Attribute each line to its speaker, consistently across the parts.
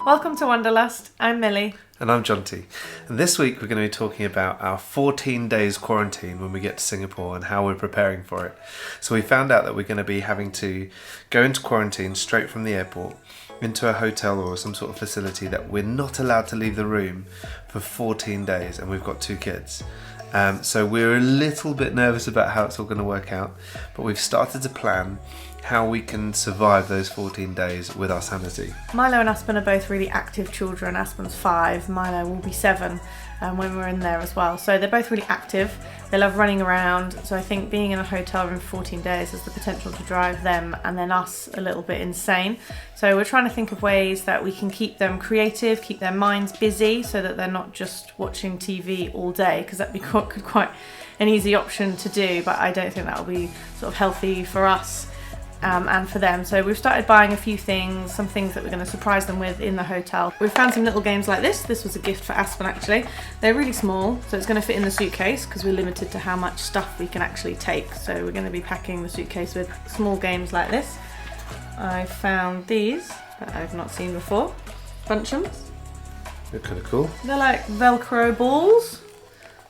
Speaker 1: Welcome to Wanderlust. I'm Millie.
Speaker 2: And I'm Jonty. And this week we're going to be talking about our 14 days quarantine when we get to Singapore and how we're preparing for it. So we found out that we're going to be having to go into quarantine straight from the airport into a hotel or some sort of facility that we're not allowed to leave the room for 14 days, and we've got 2 kids. So we're a little bit nervous about how it's all going to work out, but we've started to plan how we can survive those 14 days with our sanity.
Speaker 1: Milo and Aspen are both really active children. Aspen's 5, Milo will be 7 when we're in there as well. So they're both really active. They love running around. So I think being in a hotel room for 14 days has the potential to drive them and then us a little bit insane. So we're trying to think of ways that we can keep them creative, keep their minds busy so that they're not just watching TV all day, because that'd be quite an easy option to do, but I don't think that will be sort of healthy for us. And for them. So we've started buying a few things, some things that we're going to surprise them with in the hotel. We've found some little games like this. This was a gift for Aspen actually. They're really small, so it's going to fit in the suitcase because we're limited to how much stuff we can actually take. So we're going to be packing the suitcase with small games like this. I found these that I've not seen before. Bunchums.
Speaker 2: They're kind of cool.
Speaker 1: They're like Velcro balls.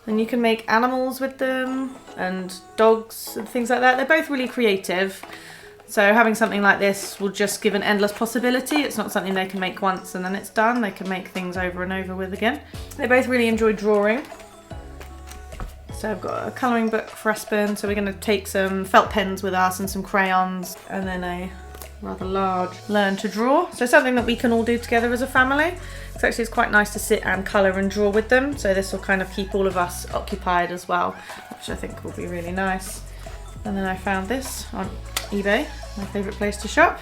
Speaker 1: And you can make animals with them and dogs and things like that. They're both really creative. So having something like this will just give an endless possibility. It's not something they can make once and then it's done. They can make things over and over with again. They both really enjoy drawing. So I've got a colouring book for Aspen. So we're going to take some felt pens with us and some crayons and then a rather large learn to draw. So something that we can all do together as a family. Actually, it's quite nice to sit and colour and draw with them. So this will kind of keep all of us occupied as well, which I think will be really nice. And then I found this on eBay, my favourite place to shop.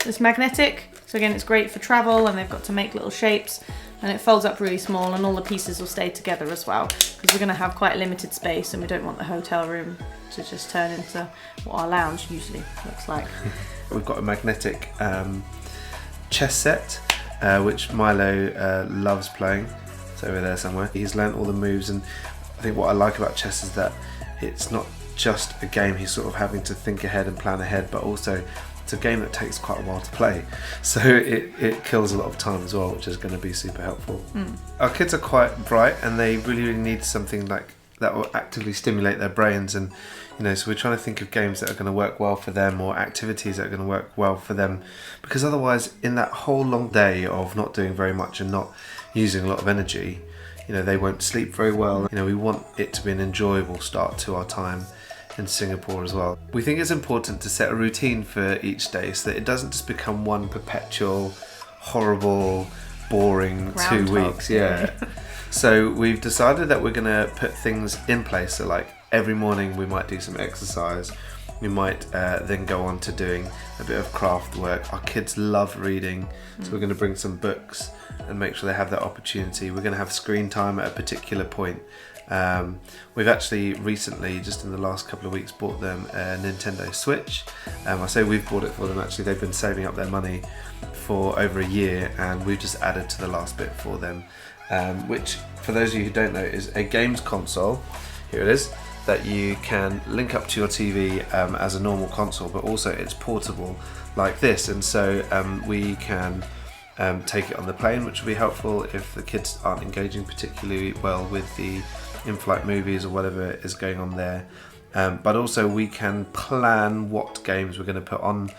Speaker 1: It's magnetic, so again it's great for travel, and they've got to make little shapes, and it folds up really small and all the pieces will stay together as well, because we're going to have quite a limited space and we don't want the hotel room to just turn into what our lounge usually looks like.
Speaker 2: We've got a magnetic chess set, which Milo loves playing. It's over there somewhere. He's learnt all the moves, and I think what I like about chess is that it's not just a game he's sort of having to think ahead and plan ahead, but also it's a game that takes quite a while to play, so it kills a lot of time as well, which is going to be super helpful. Our kids are quite bright and they really need something like that will actively stimulate their brains, and so we're trying to think of games that are going to work well for them, or activities that are going to work well for them, because otherwise in that whole long day of not doing very much and not using a lot of energy, they won't sleep very well. We want it to be an enjoyable start to our time in Singapore as well. We think it's important to set a routine for each day so that it doesn't just become one perpetual, horrible, boring 2 weeks. Yeah. So we've decided that we're going to put things in place. So like every morning we might do some exercise. We might then go on to doing a bit of craft work. Our kids love reading, so we're going to bring some books and make sure they have that opportunity. We're going to have screen time at a particular point. We've actually recently, just in the last couple of weeks, bought them a Nintendo Switch. I say we've bought it for them, actually they've been saving up their money for over a year, and we've just added to the last bit for them, which for those of you who don't know is a games console. Here it is, that you can link up to your TV as a normal console, but also it's portable like this, and so we can take it on the plane, which will be helpful if the kids aren't engaging particularly well with the in-flight movies or whatever is going on there. But also we can plan what games we're going to put on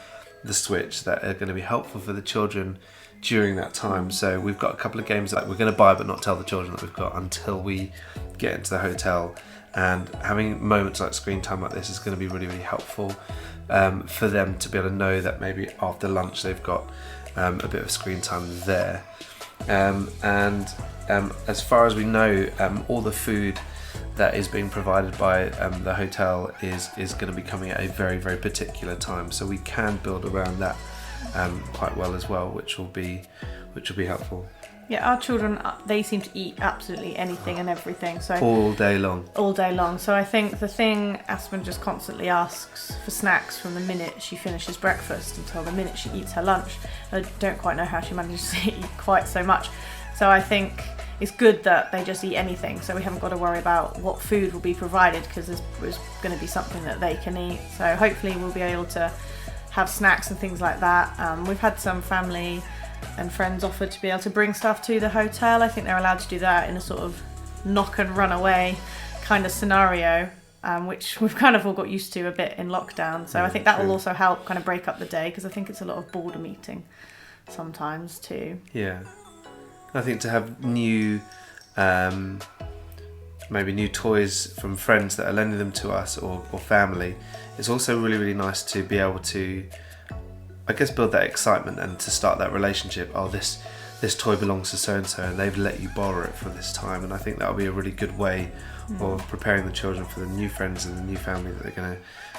Speaker 2: the Switch that are going to be helpful for the children during that time. So we've got a couple of games that we're going to buy but not tell the children that we've got until we get into the hotel. And having moments like screen time like this is going to be really, really helpful for them to be able to know that maybe after lunch they've got a bit of screen time there. As far as we know, all the food that is being provided by the hotel is going to be coming at a very, very particular time, so we can build around that quite well as well, which will be helpful.
Speaker 1: Yeah, our children, they seem to eat absolutely anything and everything. So
Speaker 2: all day long. All
Speaker 1: day long. So I think the thing Aspen just constantly asks for snacks from the minute she finishes breakfast until the minute she eats her lunch. I don't quite know how she manages to eat quite so much. So I think it's good that they just eat anything, so we haven't got to worry about what food will be provided, because there's going to be something that they can eat. So hopefully we'll be able to have snacks and things like that. We've had some family and friends offered to be able to bring stuff to the hotel. I think they're allowed to do that in a sort of knock and run away kind of scenario, which we've kind of all got used to a bit in lockdown. So I think that will also help kind of break up the day, because I think it's a lot of boredom eating sometimes too.
Speaker 2: Yeah, I think to have new maybe new toys from friends that are lending them to us, or family, it's also really, really nice to be able to, I guess, build that excitement and to start that relationship. Oh, this toy belongs to so-and-so and they've let you borrow it for this time. And I think that'll be a really good way of preparing the children for the new friends and the new family that they're going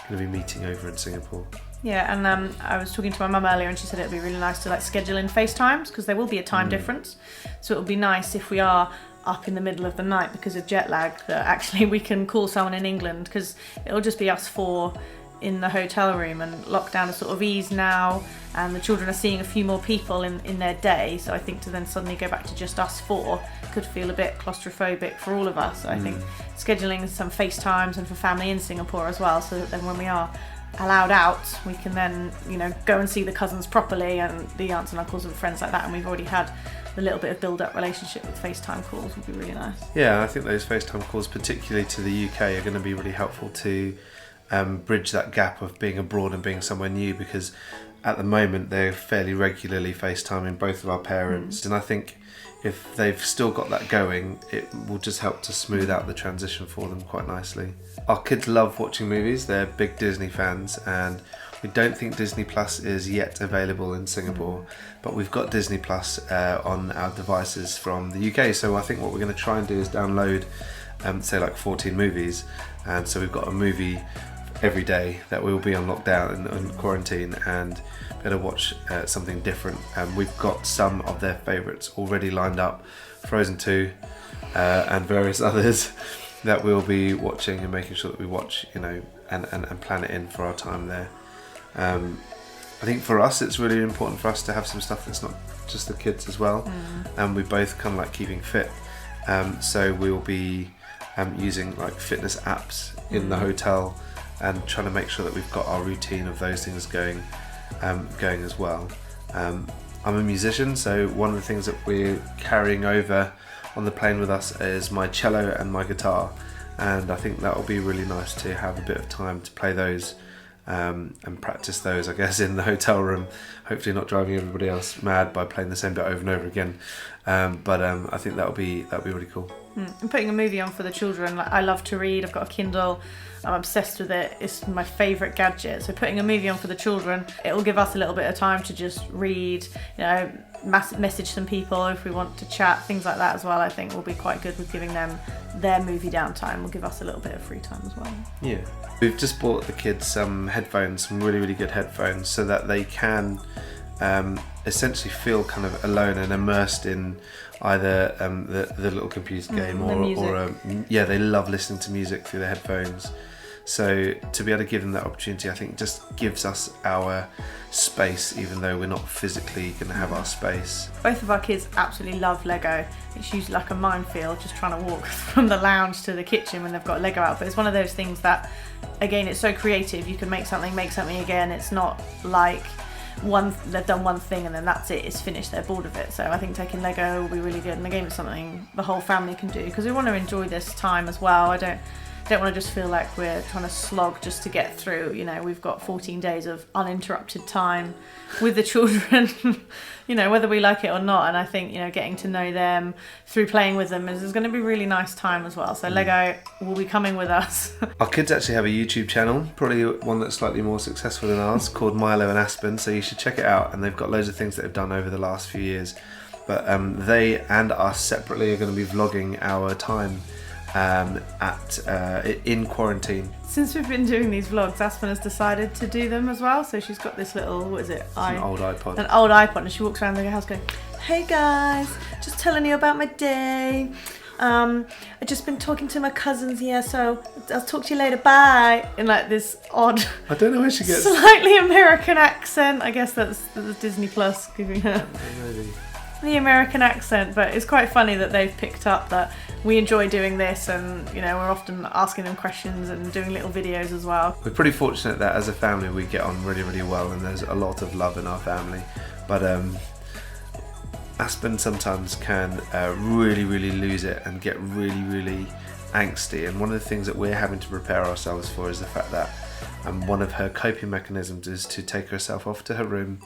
Speaker 2: to be meeting over in Singapore.
Speaker 1: Yeah, and I was talking to my mum earlier and she said it would be really nice to like schedule in FaceTimes, because there will be a time difference. So it would be nice if we are up in the middle of the night because of jet lag, that actually we can call someone in England, because it'll just be us four in the hotel room, and lockdown is sort of eased now and the children are seeing a few more people in their day. So I think to then suddenly go back to just us four could feel a bit claustrophobic for all of us. So I think scheduling some FaceTimes and for family in Singapore as well, so that then when we are allowed out, we can then, you know, go and see the cousins properly and the aunts and uncles and friends like that, and we've already had a little bit of build-up relationship with FaceTime calls would be really nice.
Speaker 2: Yeah, I think those FaceTime calls, particularly to the UK, are going to be really helpful to bridge that gap of being abroad and being somewhere new, because at the moment they're fairly regularly FaceTiming both of our parents, and I think if they've still got that going, it will just help to smooth out the transition for them quite nicely. Our kids love watching movies, they're big Disney fans, and we don't think Disney Plus is yet available in Singapore, but we've got Disney Plus on our devices from the UK. So I think what we're going to try and do is download, say like 14 movies, and so we've got a movie every day that we'll be on lockdown and quarantine, and better watch something different. We've got some of their favourites already lined up, Frozen 2 and various others that we'll be watching and making sure that we watch, you know, and plan it in for our time there. I think for us it's really important for us to have some stuff that's not just the kids as well, and we both kind of like keeping fit, so we'll be using like fitness apps in the hotel and trying to make sure that we've got our routine of those things going as well. I'm a musician, so one of the things that we're carrying over on the plane with us is my cello and my guitar, and I think that will be really nice to have a bit of time to play those and practice those, I guess, in the hotel room, hopefully not driving everybody else mad by playing the same bit over and over again, but I think that'll be really cool.
Speaker 1: And putting a movie on for the children, like, I love to read, I've got a Kindle, I'm obsessed with it, it's my favourite gadget, so putting a movie on for the children, it will give us a little bit of time to just read, you know, message some people if we want to chat, things like that as well. I think will be quite good with giving them their movie downtime, will give us a little bit of free time as well.
Speaker 2: Yeah, we've just bought the kids some headphones, some really, really good headphones, so that they can essentially feel kind of alone and immersed in either the little computer game or they love listening to music through their headphones. So to be able to give them that opportunity, I think just gives us our space, even though we're not physically going to have our space.
Speaker 1: Both of our kids absolutely love Lego. It's usually like a minefield just trying to walk from the lounge to the kitchen when they've got Lego out. But it's one of those things that, again, it's so creative. You can make something again. It's not like they've done one thing and then that's it, it's finished, they're bored of it. So I think taking Lego will be really good, and the game is something the whole family can do, because we want to enjoy this time as well. I don't want to just feel like we're trying to slog just to get through, you know. We've got 14 days of uninterrupted time with the children, you know, whether we like it or not, and I think, you know, getting to know them through playing with them is going to be a really nice time as well. So Lego will be coming with us. Our
Speaker 2: kids actually have a YouTube channel, probably one that's slightly more successful than ours, called Milo and Aspen, so you should check it out, and they've got loads of things that they've done over the last few years, but they and us separately are going to be vlogging our time in quarantine.
Speaker 1: Since we've been doing these vlogs, Aspen has decided to do them as well. So she's got this little, what is it?
Speaker 2: An old iPod.
Speaker 1: An old iPod, and she walks around the house going, "Hey guys, just telling you about my day. I've just been talking to my cousins here, so I'll talk to you later, bye." In like this odd,
Speaker 2: I don't know where she gets
Speaker 1: slightly American accent. I guess that's the Disney Plus giving her the American accent, but it's quite funny that they've picked up that we enjoy doing this, and, you know, we're often asking them questions and doing little videos as well.
Speaker 2: We're pretty fortunate that as a family we get on really, really well, and there's a lot of love in our family, but Aspen sometimes can really lose it and get really angsty, and one of the things that we're having to prepare ourselves for is the fact that one of her coping mechanisms is to take herself off to her room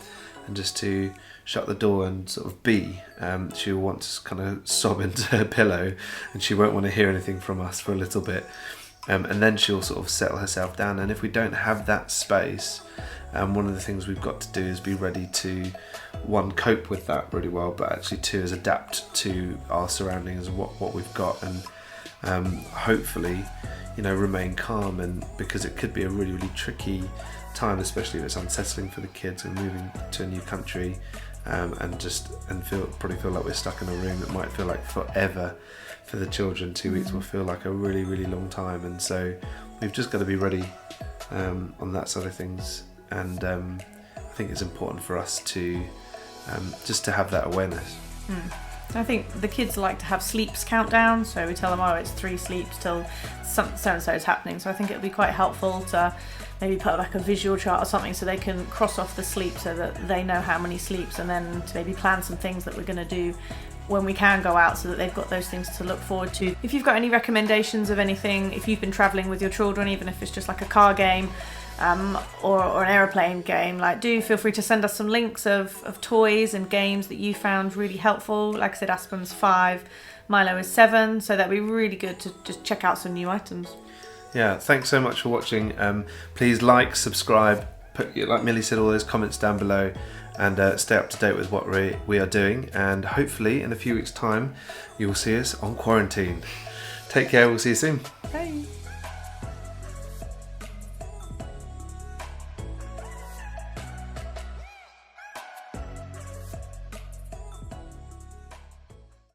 Speaker 2: and just to shut the door and sort of be. She'll want to kind of sob into her pillow, and she won't want to hear anything from us for a little bit, and then she'll sort of settle herself down. And if we don't have that space, one of the things we've got to do is be ready to, one, cope with that really well, but actually two, is adapt to our surroundings and what we've got, and hopefully, you know, remain calm. And because it could be a really tricky time, especially if it's unsettling for the kids and moving to a new country, and probably feel like we're stuck in a room. It might feel like forever for the children. 2 weeks will feel like a really long time, and so we've just got to be ready on that side of things. And I think it's important for us to just to have that awareness.
Speaker 1: I think the kids like to have sleeps countdown, so we tell them, oh, it's 3 sleeps till so and so is happening. So I think it would be quite helpful to maybe put like a visual chart or something so they can cross off the sleep so that they know how many sleeps, and then to maybe plan some things that we're going to do when we can go out, so that they've got those things to look forward to. If you've got any recommendations of anything, if you've been travelling with your children, even if it's just like a car game, or an aeroplane game, like, do feel free to send us some links of toys and games that you found really helpful. Like I said, Aspen's 5, Milo is 7, so that'd be really good to just check out some new items.
Speaker 2: Yeah, thanks so much for watching. Please like, subscribe, put, like Millie said, all those comments down below, and stay up to date with what we are doing, and hopefully in a few weeks' time you will see us on quarantine. Take care, we'll see you soon.
Speaker 1: Bye.